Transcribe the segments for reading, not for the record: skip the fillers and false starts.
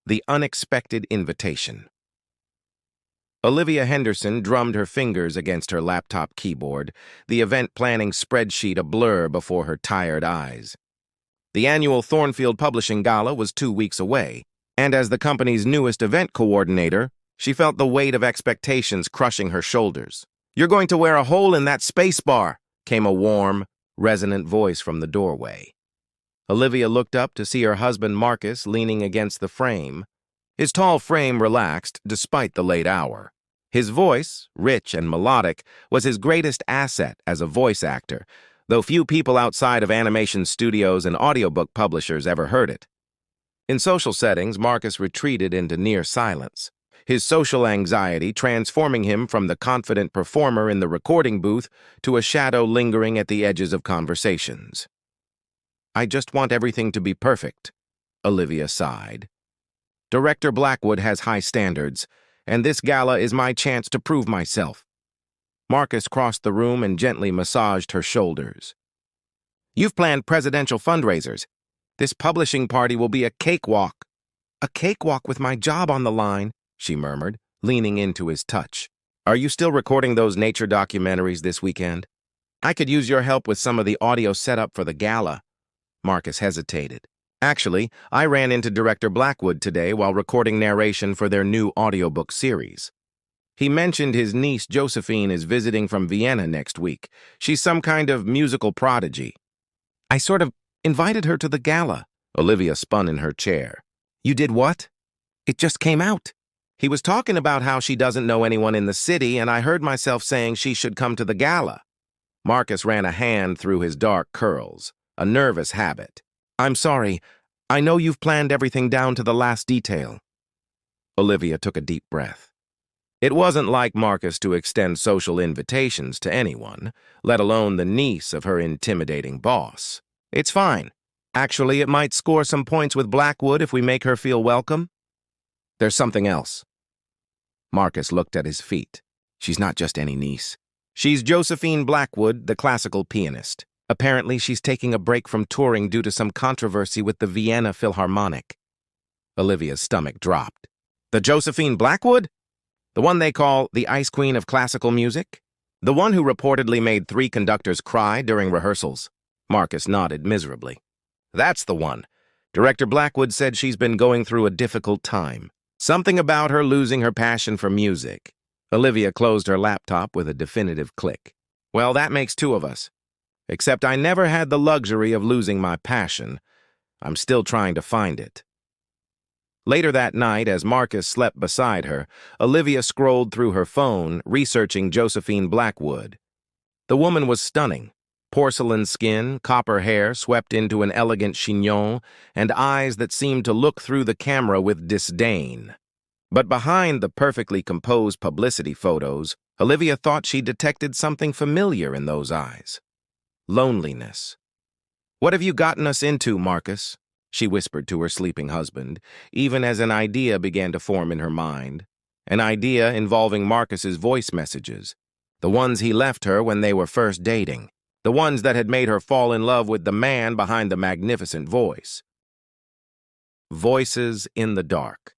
The unexpected invitation. Olivia Henderson drummed her fingers against her laptop keyboard, the event planning spreadsheet a blur before her tired eyes. The annual Thornfield Publishing Gala was 2 weeks away, and as the company's newest event coordinator, she felt the weight of expectations crushing her shoulders. "You're going to wear a hole in that space bar," came a warm, resonant voice from the doorway. Olivia looked up to see her husband Marcus leaning against the frame. His tall frame relaxed despite the late hour. His voice, rich and melodic, was his greatest asset as a voice actor, though few people outside of animation studios and audiobook publishers ever heard it. In social settings, Marcus retreated into near silence, his social anxiety transforming him from the confident performer in the recording booth to a shadow lingering at the edges of conversations. "I just want everything to be perfect," Olivia sighed. "Director Blackwood has high standards, and this gala is my chance to prove myself." Marcus crossed the room and gently massaged her shoulders. "You've planned presidential fundraisers. This publishing party will be a cakewalk." "A cakewalk with my job on the line," she murmured, leaning into his touch. "Are you still recording those nature documentaries this weekend? I could use your help with some of the audio setup for the gala." Marcus hesitated. "Actually, I ran into Director Blackwood today while recording narration for their new audiobook series. He mentioned his niece Josephine is visiting from Vienna next week. She's some kind of musical prodigy. I sort of invited her to the gala." Olivia spun in her chair. "You did what?" "It just came out. He was talking about how she doesn't know anyone in the city, and I heard myself saying she should come to the gala." Marcus ran a hand through his dark curls, a nervous habit. "I'm sorry. I know you've planned everything down to the last detail." Olivia took a deep breath. It wasn't like Marcus to extend social invitations to anyone, let alone the niece of her intimidating boss. "It's fine. Actually, it might score some points with Blackwood if we make her feel welcome." "There's something else." Marcus looked at his feet. "She's not just any niece. She's Josephine Blackwood, the classical pianist. Apparently, she's taking a break from touring due to some controversy with the Vienna Philharmonic." Olivia's stomach dropped. "The Josephine Blackwood? The one they call the Ice Queen of classical music? The one who reportedly made 3 conductors cry during rehearsals?" Marcus nodded miserably. "That's the one. Director Blackwood said she's been going through a difficult time. Something about her losing her passion for music." Olivia closed her laptop with a definitive click. "Well, that makes 2 of us. Except I never had the luxury of losing my passion. I'm still trying to find it." Later that night, as Marcus slept beside her, Olivia scrolled through her phone, researching Josephine Blackwood. The woman was stunning. Porcelain skin, copper hair swept into an elegant chignon, and eyes that seemed to look through the camera with disdain. But behind the perfectly composed publicity photos, Olivia thought she detected something familiar in those eyes. Loneliness. "What have you gotten us into, Marcus?" she whispered to her sleeping husband, even as an idea began to form in her mind. An idea involving Marcus's voice messages, the ones he left her when they were first dating, the ones that had made her fall in love with the man behind the magnificent voice. Voices in the dark.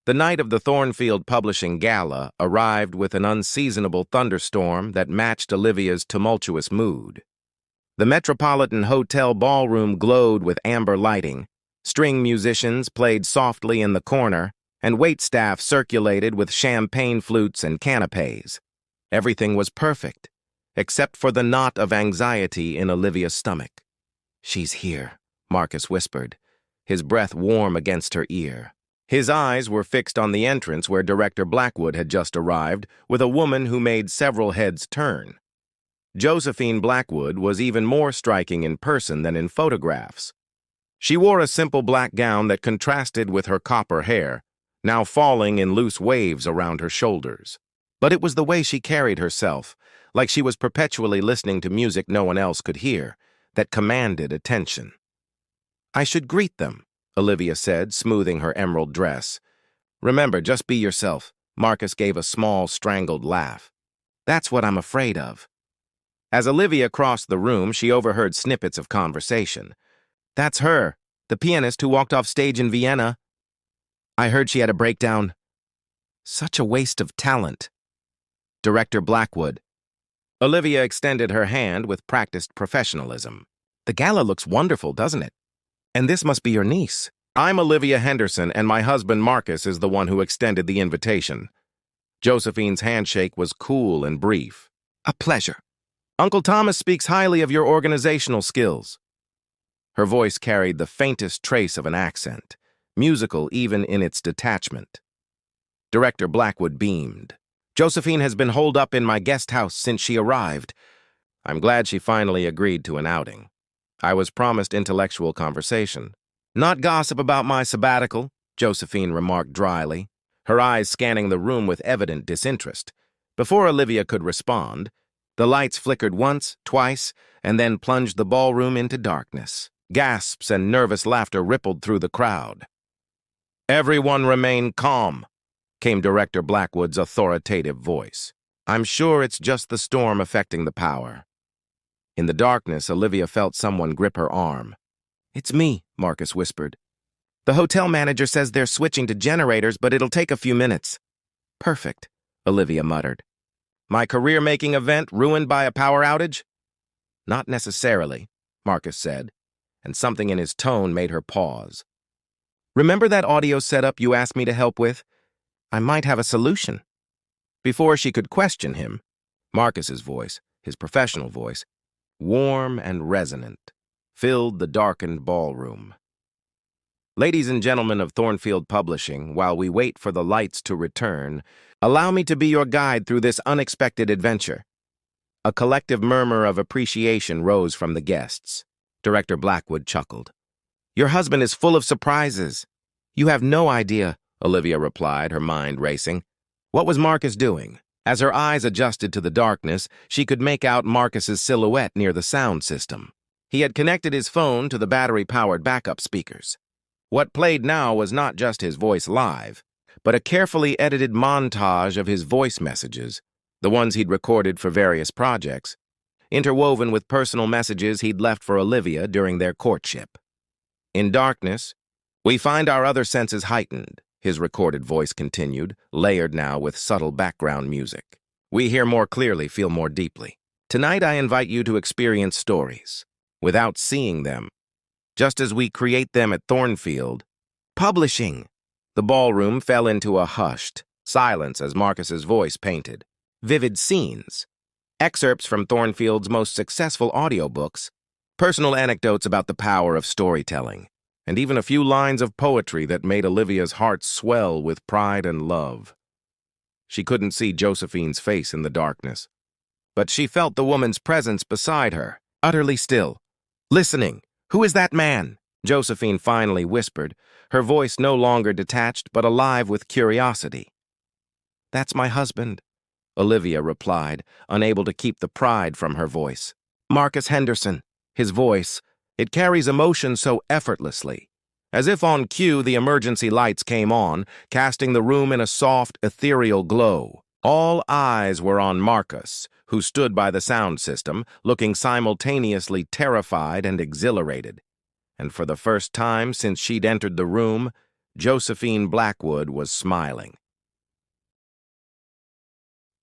The night of the Thornfield Publishing Gala arrived with an unseasonable thunderstorm that matched Olivia's tumultuous mood. The Metropolitan Hotel ballroom glowed with amber lighting, string musicians played softly in the corner, and waitstaff circulated with champagne flutes and canapes. Everything was perfect, except for the knot of anxiety in Olivia's stomach. "She's here," Marcus whispered, his breath warm against her ear. His eyes were fixed on the entrance where Director Blackwood had just arrived, with a woman who made several heads turn. Josephine Blackwood was even more striking in person than in photographs. She wore a simple black gown that contrasted with her copper hair, now falling in loose waves around her shoulders. But it was the way she carried herself, like she was perpetually listening to music no one else could hear, that commanded attention. "I should greet them," Olivia said, smoothing her emerald dress. "Remember, just be yourself." Marcus gave a small, strangled laugh. "That's what I'm afraid of." As Olivia crossed the room, she overheard snippets of conversation. "That's her. The pianist who walked off stage in Vienna. I heard she had a breakdown. Such a waste of talent. Director Blackwood. Olivia extended her hand with practiced professionalism. The gala looks wonderful, doesn't it? And this must be your niece. I'm Olivia Henderson, and my husband Marcus is the one who extended the invitation. Josephine's handshake was cool and brief. A pleasure. Uncle Thomas speaks highly of your organizational skills. Her voice carried the faintest trace of an accent, musical even in its detachment. Director Blackwood beamed. Josephine has been holed up in my guest house since she arrived. I'm glad she finally agreed to an outing. I was promised intellectual conversation. Not gossip about my sabbatical, Josephine remarked dryly, her eyes scanning the room with evident disinterest. Before Olivia could respond, the lights flickered once, twice, and then plunged the ballroom into darkness. Gasps and nervous laughter rippled through the crowd. Everyone remain calm, came Director Blackwood's authoritative voice. I'm sure it's just the storm affecting the power. In the darkness, Olivia felt someone grip her arm. It's me, Marcus whispered. The hotel manager says they're switching to generators, but it'll take a few minutes. Perfect, Olivia muttered. My career-making event ruined by a power outage? Not necessarily, Marcus said, and something in his tone made her pause. Remember that audio setup you asked me to help with? I might have a solution. Before she could question him, Marcus's voice, his professional voice, warm and resonant, filled the darkened ballroom. Ladies and gentlemen of Thornfield Publishing, while we wait for the lights to return, allow me to be your guide through this unexpected adventure. A collective murmur of appreciation rose from the guests. Director Blackwood chuckled. Your husband is full of surprises. You have no idea, Olivia replied, her mind racing. What was Marcus doing? As her eyes adjusted to the darkness, she could make out Marcus's silhouette near the sound system. He had connected his phone to the battery-powered backup speakers. What played now was not just his voice live, but a carefully edited montage of his voice messages, the ones he'd recorded for various projects, interwoven with personal messages he'd left for Olivia during their courtship. In darkness, we find our other senses heightened, his recorded voice continued, layered now with subtle background music. We hear more clearly, feel more deeply. Tonight I invite you to experience stories, without seeing them, just as we create them at Thornfield. Publishing! The ballroom fell into a hushed silence as Marcus's voice painted vivid scenes, excerpts from Thornfield's most successful audiobooks, personal anecdotes about the power of storytelling, and even a few lines of poetry that made Olivia's heart swell with pride and love. She couldn't see Josephine's face in the darkness, but she felt the woman's presence beside her, utterly still. Listening. Who is that man? Josephine finally whispered, her voice no longer detached but alive with curiosity. That's my husband, Olivia replied, unable to keep the pride from her voice. Marcus Henderson. His voice, it carries emotion so effortlessly. As if on cue, the emergency lights came on, casting the room in a soft, ethereal glow. All eyes were on Marcus, who stood by the sound system, looking simultaneously terrified and exhilarated. And for the first time since she'd entered the room, Josephine Blackwood was smiling.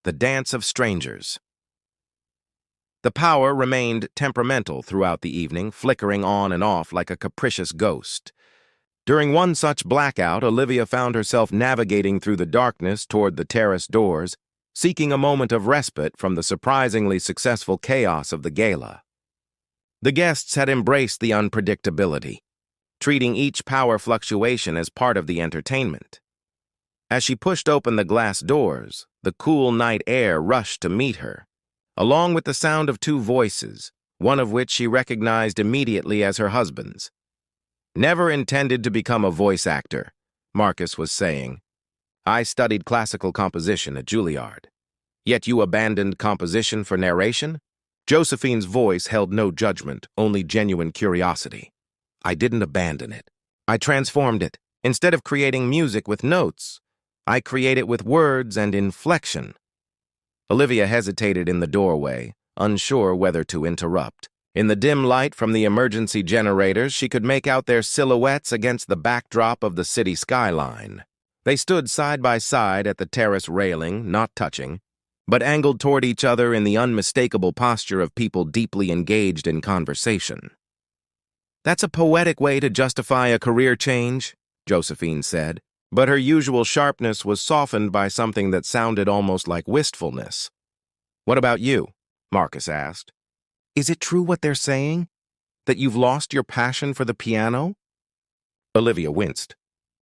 The Dance of Strangers. The power remained temperamental throughout the evening, flickering on and off like a capricious ghost. During one such blackout, Olivia found herself navigating through the darkness toward the terrace doors, seeking a moment of respite from the surprisingly successful chaos of the gala. The guests had embraced the unpredictability, treating each power fluctuation as part of the entertainment. As she pushed open the glass doors, the cool night air rushed to meet her, along with the sound of two voices, one of which she recognized immediately as her husband's. Never intended to become a voice actor, Marcus was saying. I studied classical composition at Juilliard. Yet you abandoned composition for narration? Josephine's voice held no judgment, only genuine curiosity. I didn't abandon it. I transformed it. Instead of creating music with notes, I create it with words and inflection. Olivia hesitated in the doorway, unsure whether to interrupt. In the dim light from the emergency generators, she could make out their silhouettes against the backdrop of the city skyline. They stood side by side at the terrace railing, not touching, but angled toward each other in the unmistakable posture of people deeply engaged in conversation. "That's a poetic way to justify a career change," Josephine said, but her usual sharpness was softened by something that sounded almost like wistfulness. "What about you?" Marcus asked. "Is it true what they're saying? That you've lost your passion for the piano?" Olivia winced.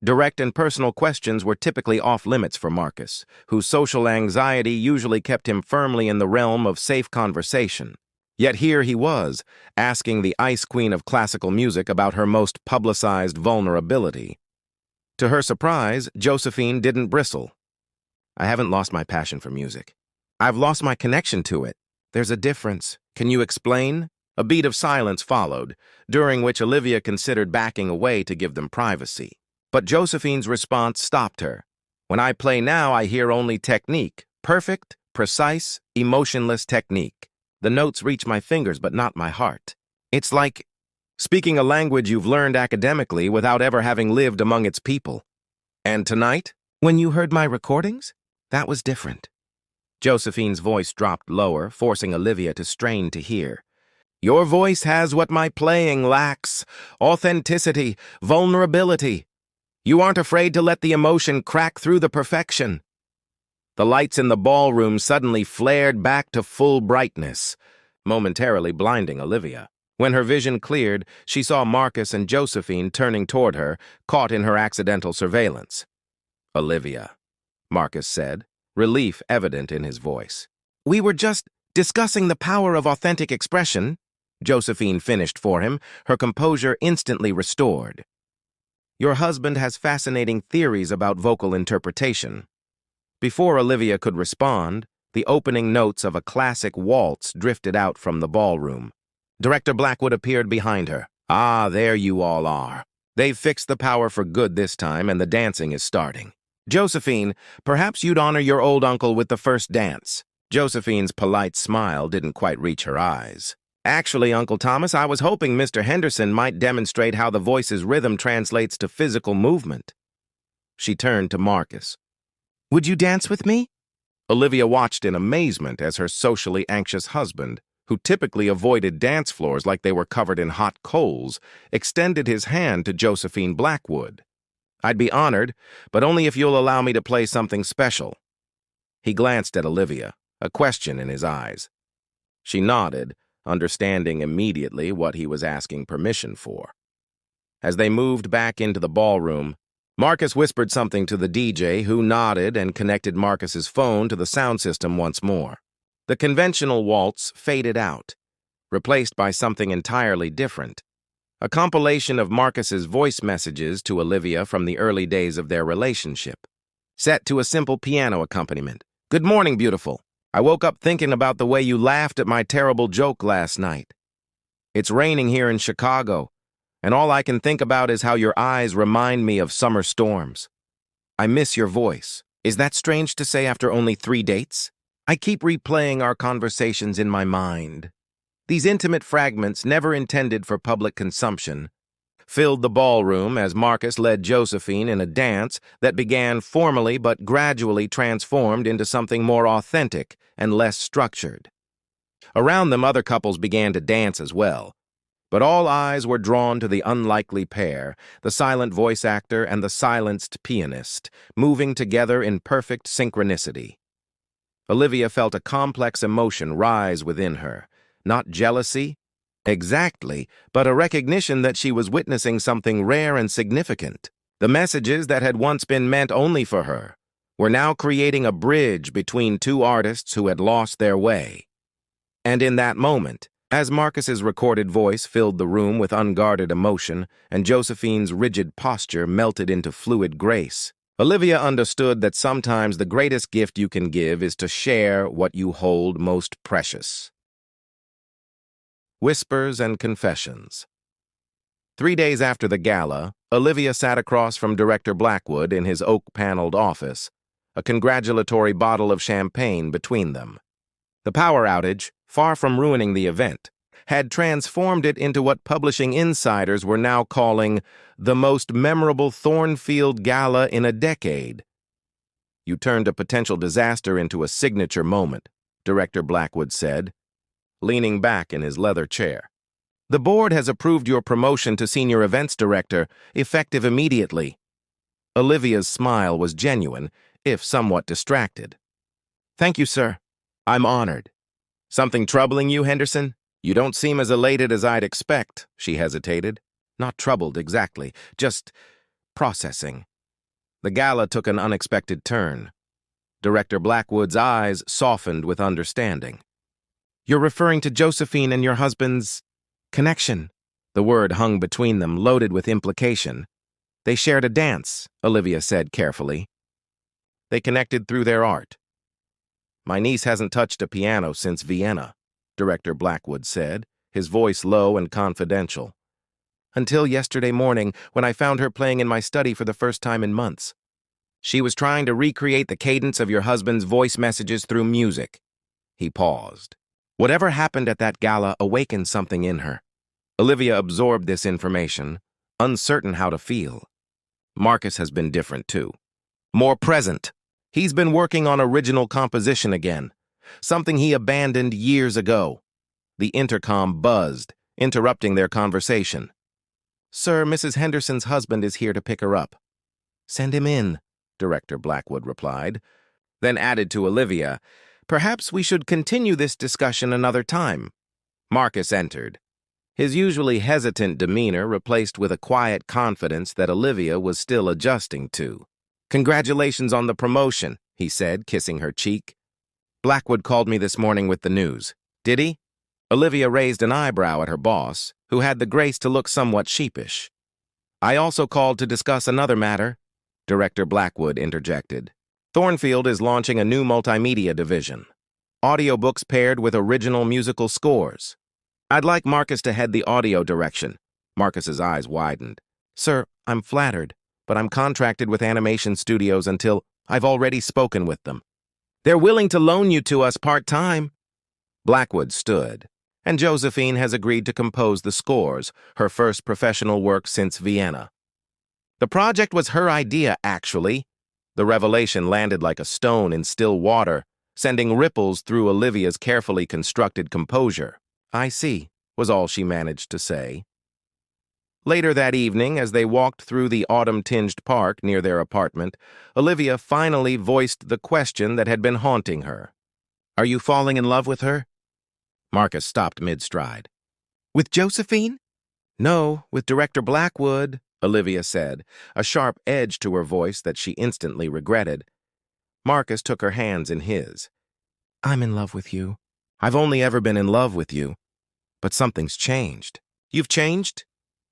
Direct and personal questions were typically off-limits for Marcus, whose social anxiety usually kept him firmly in the realm of safe conversation. Yet here he was, asking the Ice Queen of classical music about her most publicized vulnerability. To her surprise, Josephine didn't bristle. "I haven't lost my passion for music. I've lost my connection to it. There's a difference. Can you explain?" A beat of silence followed, during which Olivia considered backing away to give them privacy. But Josephine's response stopped her. "When I play now, I hear only technique. Perfect, precise, emotionless technique. The notes reach my fingers, but not my heart. It's like speaking a language you've learned academically without ever having lived among its people." "And tonight, when you heard my recordings, that was different." Josephine's voice dropped lower, forcing Olivia to strain to hear. "Your voice has what my playing lacks: authenticity, vulnerability. You aren't afraid to let the emotion crack through the perfection." The lights in the ballroom suddenly flared back to full brightness, momentarily blinding Olivia. When her vision cleared, she saw Marcus and Josephine turning toward her, caught in her accidental surveillance. "Olivia," Marcus said, relief evident in his voice. "We were just discussing the power of authentic expression," Josephine finished for him, her composure instantly restored. "Your husband has fascinating theories about vocal interpretation." Before Olivia could respond, the opening notes of a classic waltz drifted out from the ballroom. Director Blackwood appeared behind her. "Ah, there you all are. They've fixed the power for good this time, and the dancing is starting. Josephine, perhaps you'd honor your old uncle with the first dance." Josephine's polite smile didn't quite reach her eyes. "Actually, Uncle Thomas, I was hoping Mr. Henderson might demonstrate how the voice's rhythm translates to physical movement." She turned to Marcus. "Would you dance with me?" Olivia watched in amazement as her socially anxious husband, who typically avoided dance floors like they were covered in hot coals, extended his hand to Josephine Blackwood. "I'd be honored, but only if you'll allow me to play something special." He glanced at Olivia, a question in his eyes. She nodded, understanding immediately what he was asking permission for. As they moved back into the ballroom, Marcus whispered something to the DJ, who nodded and connected Marcus's phone to the sound system once more. The conventional waltz faded out, replaced by something entirely different. A compilation of Marcus's voice messages to Olivia from the early days of their relationship, set to a simple piano accompaniment. "Good morning, beautiful. I woke up thinking about the way you laughed at my terrible joke last night. It's raining here in Chicago, and all I can think about is how your eyes remind me of summer storms. I miss your voice. Is that strange to say after only 3 dates? I keep replaying our conversations in my mind." These intimate fragments, never intended for public consumption, filled the ballroom as Marcus led Josephine in a dance that began formally but gradually transformed into something more authentic and less structured. Around them, other couples began to dance as well, but all eyes were drawn to the unlikely pair, the silent voice actor and the silenced pianist, moving together in perfect synchronicity. Olivia felt a complex emotion rise within her, not jealousy, exactly, but a recognition that she was witnessing something rare and significant. The messages that had once been meant only for her were now creating a bridge between two artists who had lost their way. And in that moment, as Marcus's recorded voice filled the room with unguarded emotion and Josephine's rigid posture melted into fluid grace, Olivia understood that sometimes the greatest gift you can give is to share what you hold most precious. Whispers and Confessions. 3 days after the gala, Olivia sat across from Director Blackwood in his oak-paneled office, a congratulatory bottle of champagne between them. The power outage, far from ruining the event, had transformed it into what publishing insiders were now calling the most memorable Thornfield Gala in a decade. "You turned a potential disaster into a signature moment," Director Blackwood said, leaning back in his leather chair. "The board has approved your promotion to Senior Events Director, effective immediately." Olivia's smile was genuine, if somewhat distracted. "Thank you, sir. I'm honored." "Something troubling you, Henderson? You don't seem as elated as I'd expect," she hesitated. "Not troubled, exactly. Just processing." The gala took an unexpected turn. Director Blackwood's eyes softened with understanding. "You're referring to Josephine and your husband's connection." The word hung between them, loaded with implication. "They shared a dance," Olivia said carefully. "They connected through their art." "My niece hasn't touched a piano since Vienna," Director Blackwood said, his voice low and confidential. "Until yesterday morning, when I found her playing in my study for the first time in months. She was trying to recreate the cadence of your husband's voice messages through music." He paused. Whatever happened at that gala awakened something in her. Olivia absorbed this information, uncertain how to feel. Marcus has been different, too. More present. He's been working on original composition again, something he abandoned years ago. The intercom buzzed, interrupting their conversation. "Sir, Mrs. Henderson's husband is here to pick her up." "Send him in," Director Blackwood replied, then added to Olivia, "Perhaps we should continue this discussion another time." Marcus entered, his usually hesitant demeanor replaced with a quiet confidence that Olivia was still adjusting to. "Congratulations on the promotion," he said, kissing her cheek. "Blackwood called me this morning with the news." "Did he?" Olivia raised an eyebrow at her boss, who had the grace to look somewhat sheepish. "I also called to discuss another matter," Director Blackwood interjected. "Thornfield is launching a new multimedia division. Audiobooks paired with original musical scores. I'd like Marcus to head the audio direction." Marcus's eyes widened. "Sir, I'm flattered, but I'm contracted with animation studios until I've already spoken with them. They're willing to loan you to us part-time." Blackwood stood, and Josephine has agreed to compose the scores, her first professional work since Vienna. "The project was her idea, actually." The revelation landed like a stone in still water, sending ripples through Olivia's carefully constructed composure. "I see," was all she managed to say. Later that evening, as they walked through the autumn-tinged park near their apartment, Olivia finally voiced the question that had been haunting her. "Are you falling in love with her?" Marcus stopped mid-stride. "With Josephine?" "No, with Director Blackwood," Olivia said, a sharp edge to her voice that she instantly regretted. Marcus took her hands in his. "I'm in love with you. I've only ever been in love with you. But something's changed." "You've changed?"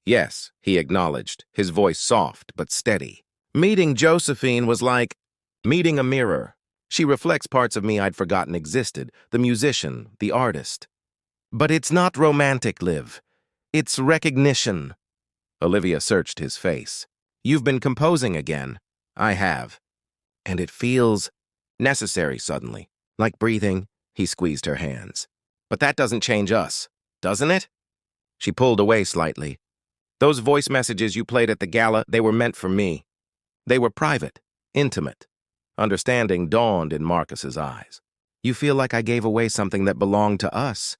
"Yes," he acknowledged, his voice soft but steady. "Meeting Josephine was like meeting a mirror. She reflects parts of me I'd forgotten existed, the musician, the artist. But it's not romantic, Liv. It's recognition." Olivia searched his face. "You've been composing again." "I have. And it feels necessary suddenly. Like breathing." He squeezed her hands. "But that doesn't change us, doesn't it?" She pulled away slightly. "Those voice messages you played at the gala, they were meant for me. They were private, intimate." Understanding dawned in Marcus's eyes. "You feel like I gave away something that belonged to us?"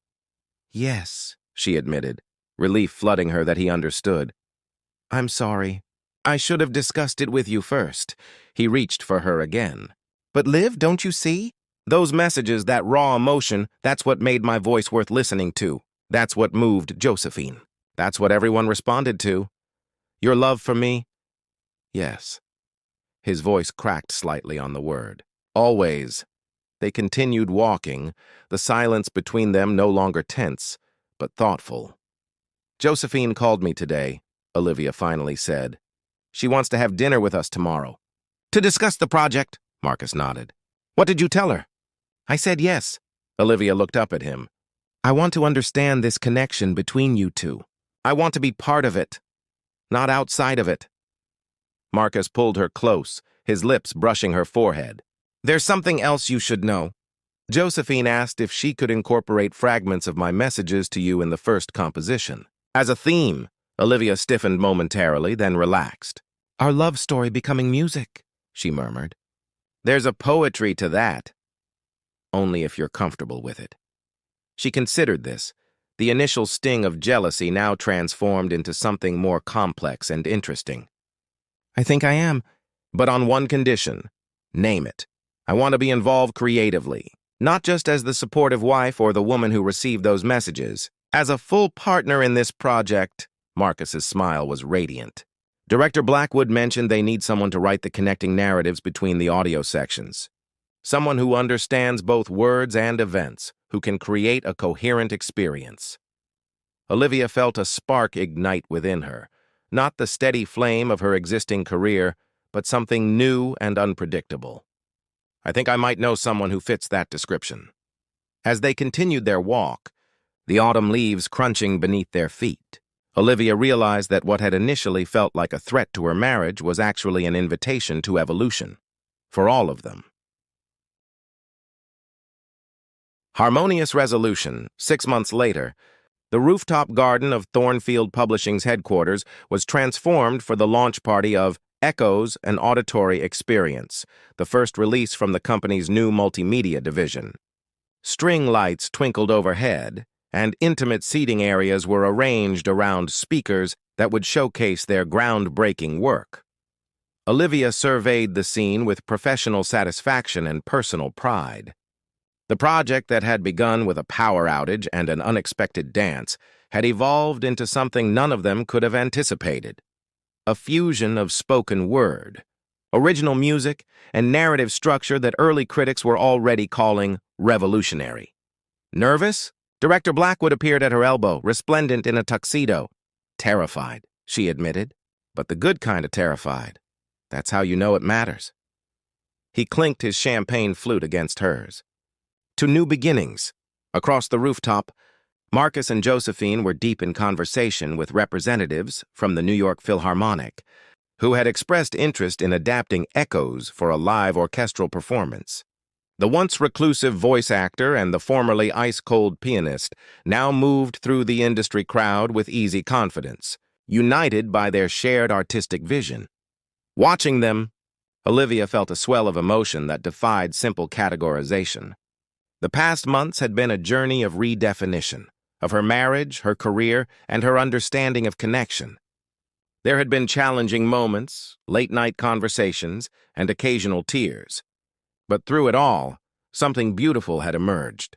"Yes," she admitted, relief flooding her that he understood. "I'm sorry. I should have discussed it with you first." He reached for her again. "But Liv, don't you see? Those messages, that raw emotion, that's what made my voice worth listening to. That's what moved Josephine. That's what everyone responded to. Your love for me?" "Yes." His voice cracked slightly on the word. "Always." They continued walking, the silence between them no longer tense, but thoughtful. "Josephine called me today," Olivia finally said. "She wants to have dinner with us tomorrow." "To discuss the project?" Marcus nodded. "What did you tell her?" "I said yes." Olivia looked up at him. "I want to understand this connection between you two. I want to be part of it, not outside of it." Marcus pulled her close, his lips brushing her forehead. "There's something else you should know. Josephine asked if she could incorporate fragments of my messages to you in the first composition. As a theme, Olivia stiffened momentarily, then relaxed. Our love story becoming music, she murmured. There's a poetry to that. Only if you're comfortable with it. She considered this, the initial sting of jealousy now transformed into something more complex and interesting. I think I am, but on one condition. Name it. I want to be involved creatively, not just as the supportive wife or the woman who received those messages. As a full partner in this project, Marcus's smile was radiant. Director Blackwood mentioned they need someone to write the connecting narratives between the audio sections. Someone who understands both words and events, who can create a coherent experience. Olivia felt a spark ignite within her, not the steady flame of her existing career, but something new and unpredictable. I think I might know someone who fits that description. As they continued their walk, the autumn leaves crunching beneath their feet, Olivia realized that what had initially felt like a threat to her marriage was actually an invitation to evolution, for all of them. Harmonious resolution. 6 months later, the rooftop garden of Thornfield Publishing's headquarters was transformed for the launch party of Echoes, an Auditory Experience, the first release from the company's new multimedia division. String lights twinkled overhead, and intimate seating areas were arranged around speakers that would showcase their groundbreaking work. Olivia surveyed the scene with professional satisfaction and personal pride. The project that had begun with a power outage and an unexpected dance had evolved into something none of them could have anticipated. A fusion of spoken word, original music, and narrative structure that early critics were already calling revolutionary. Nervous? Director Blackwood appeared at her elbow, resplendent in a tuxedo. Terrified, she admitted, but the good kind of terrified. That's how you know it matters. He clinked his champagne flute against hers. To new beginnings. Across the rooftop, Marcus and Josephine were deep in conversation with representatives from the New York Philharmonic, who had expressed interest in adapting Echoes for a live orchestral performance. The once reclusive voice actor and the formerly ice-cold pianist now moved through the industry crowd with easy confidence, united by their shared artistic vision. Watching them, Olivia felt a swell of emotion that defied simple categorization. The past months had been a journey of redefinition, of her marriage, her career, and her understanding of connection. There had been challenging moments, late-night conversations, and occasional tears. But through it all, something beautiful had emerged.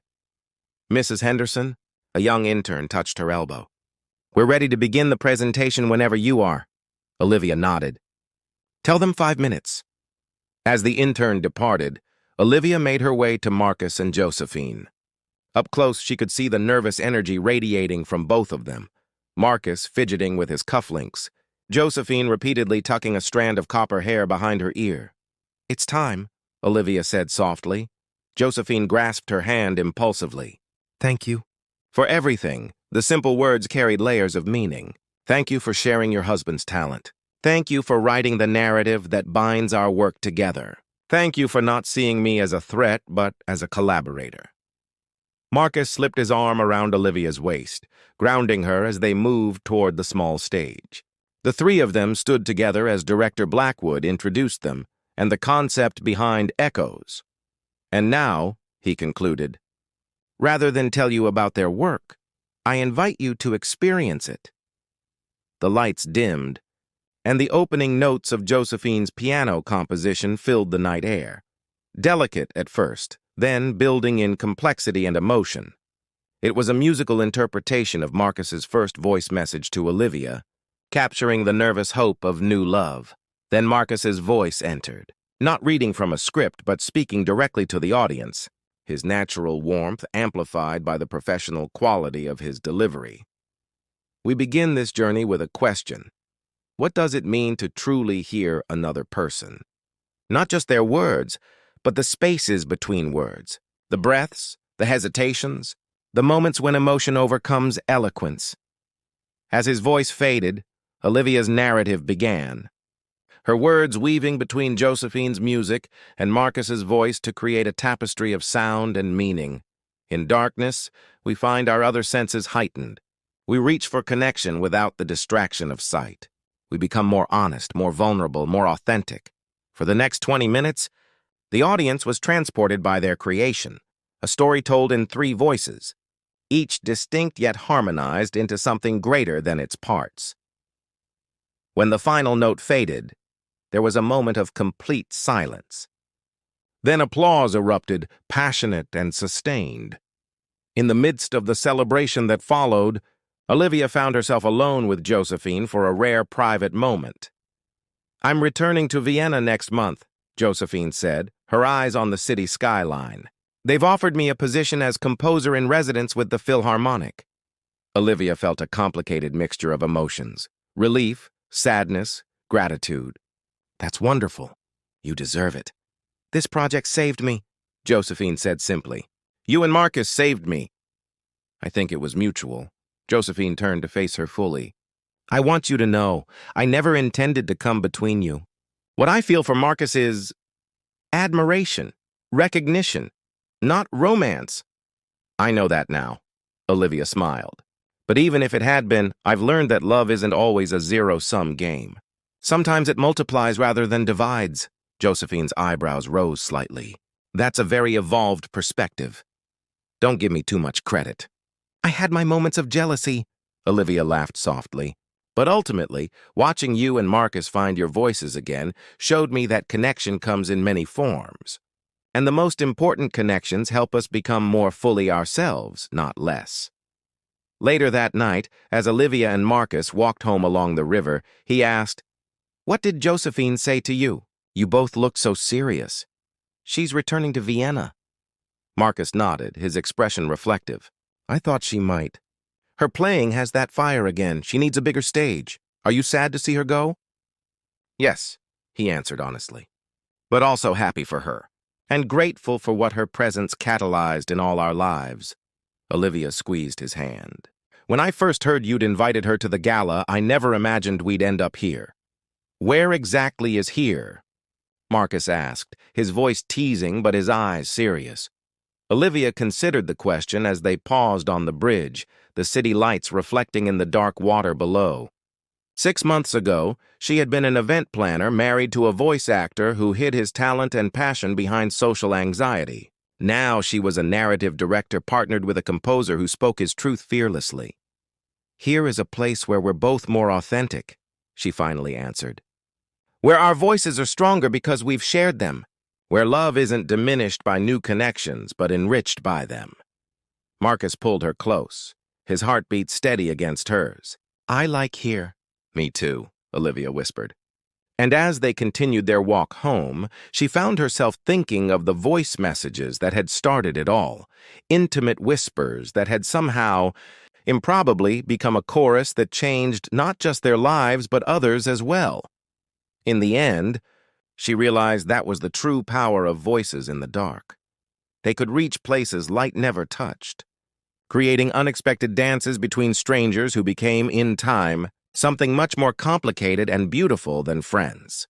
Mrs. Henderson, a young intern, touched her elbow. We're ready to begin the presentation whenever you are. Olivia nodded. Tell them 5 minutes. As the intern departed, Olivia made her way to Marcus and Josephine. Up close, she could see the nervous energy radiating from both of them. Marcus fidgeting with his cufflinks, Josephine repeatedly tucking a strand of copper hair behind her ear. It's time, Olivia said softly. Josephine grasped her hand impulsively. Thank you. For everything, the simple words carried layers of meaning. Thank you for sharing your husband's talent. Thank you for writing the narrative that binds our work together. Thank you for not seeing me as a threat, but as a collaborator. Marcus slipped his arm around Olivia's waist, grounding her as they moved toward the small stage. The three of them stood together as Director Blackwood introduced them, and the concept behind Echoes. And now, he concluded, rather than tell you about their work, I invite you to experience it. The lights dimmed, and the opening notes of Josephine's piano composition filled the night air. Delicate at first, then building in complexity and emotion. It was a musical interpretation of Marcus's first voice message to Olivia, capturing the nervous hope of new love. Then Marcus's voice entered, not reading from a script but speaking directly to the audience, his natural warmth amplified by the professional quality of his delivery. We begin this journey with a question. What does it mean to truly hear another person? Not just their words, but the spaces between words, the breaths, the hesitations, the moments when emotion overcomes eloquence. As his voice faded, Olivia's narrative began. her words weaving between Josephine's music and Marcus's voice to create a tapestry of sound and meaning. In darkness, we find our other senses heightened. We reach for connection without the distraction of sight. We become more honest, more vulnerable, more authentic. For the next 20 minutes, the audience was transported by their creation, a story told in 3 voices, each distinct yet harmonized into something greater than its parts. When the final note faded, there was a moment of complete silence. Then applause erupted, passionate and sustained. In the midst of the celebration that followed, Olivia found herself alone with Josephine for a rare private moment. "I'm returning to Vienna next month," Josephine said, her eyes on the city skyline. "They've offered me a position as composer in residence with the Philharmonic." Olivia felt a complicated mixture of emotions: relief, sadness, gratitude. "That's wonderful. You deserve it." "This project saved me," Josephine said simply. "You and Marcus saved me." "I think it was mutual." Josephine turned to face her fully. "I want you to know, I never intended to come between you. What I feel for Marcus is admiration, recognition, not romance." "I know that now," Olivia smiled. "But even if it had been, I've learned that love isn't always a zero-sum game. Sometimes it multiplies rather than divides." Josephine's eyebrows rose slightly. "That's a very evolved perspective. Don't give me too much credit." "I had my moments of jealousy," Olivia laughed softly. "But ultimately, watching you and Marcus find your voices again showed me that connection comes in many forms. And the most important connections help us become more fully ourselves, not less." Later that night, as Olivia and Marcus walked home along the river, he asked, "What did Josephine say to you? You both look so serious." "She's returning to Vienna." Marcus nodded, his expression reflective. "I thought she might. Her playing has that fire again. She needs a bigger stage. Are you sad to see her go?" "Yes," he answered honestly, "but also happy for her, and grateful for what her presence catalyzed in all our lives." Olivia squeezed his hand. "When I first heard you'd invited her to the gala, I never imagined we'd end up here." "Where exactly is here?" Marcus asked, his voice teasing but his eyes serious. Olivia considered the question as they paused on the bridge, the city lights reflecting in the dark water below. 6 months ago, she had been an event planner married to a voice actor who hid his talent and passion behind social anxiety. Now she was a narrative director partnered with a composer who spoke his truth fearlessly. "Here is a place where we're both more authentic," she finally answered. "Where our voices are stronger because we've shared them. Where love isn't diminished by new connections, but enriched by them." Marcus pulled her close, his heartbeat steady against hers. "I like here." "Me too," Olivia whispered. And as they continued their walk home, she found herself thinking of the voice messages that had started it all, intimate whispers that had somehow, improbably, become a chorus that changed not just their lives but others as well. In the end, she realized that was the true power of voices in the dark. They could reach places light never touched, creating unexpected dances between strangers who became, in time, something much more complicated and beautiful than friends.